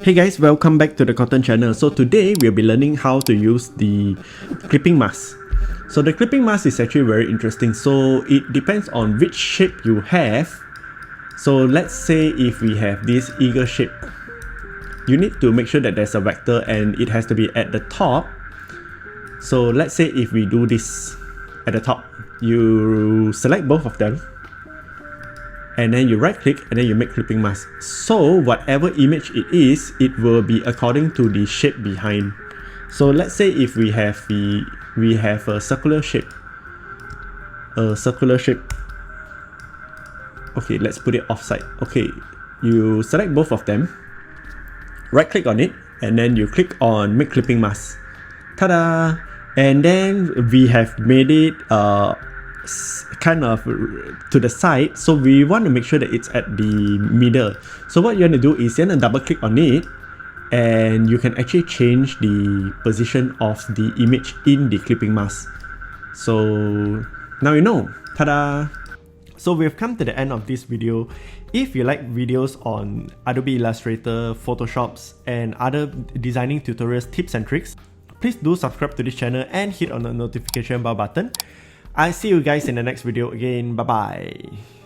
Hey guys, welcome back to the Cotton channel. So today we'll be learning how to use the clipping mask. So the clipping mask is actually very interesting. So it depends on which shape you have. So let's say if we have this eagle shape, you need to make sure that there's a vector and it has to be at the top. So let's say if we do this at the top, you select both of them, and then you right click and then you make clipping mask. So whatever image it is, it will be according to the shape behind. So let's say if we have a circular shape. Okay, let's put it offside. Okay, you select both of them, right click on it, and then you click on make clipping mask. Ta-da! And then we have made it kind of to the side, so we want to make sure that it's at the middle. So what you want to do is you want to double click on it, and you can actually change the position of the image in the clipping mask. So now you know. Ta-da! So we've come to the end of this video. If you like videos on Adobe Illustrator, Photoshops, and other designing tutorials, tips and tricks, please do subscribe to this channel and hit on the notification bell button. I'll see you guys in the next video again. Bye bye.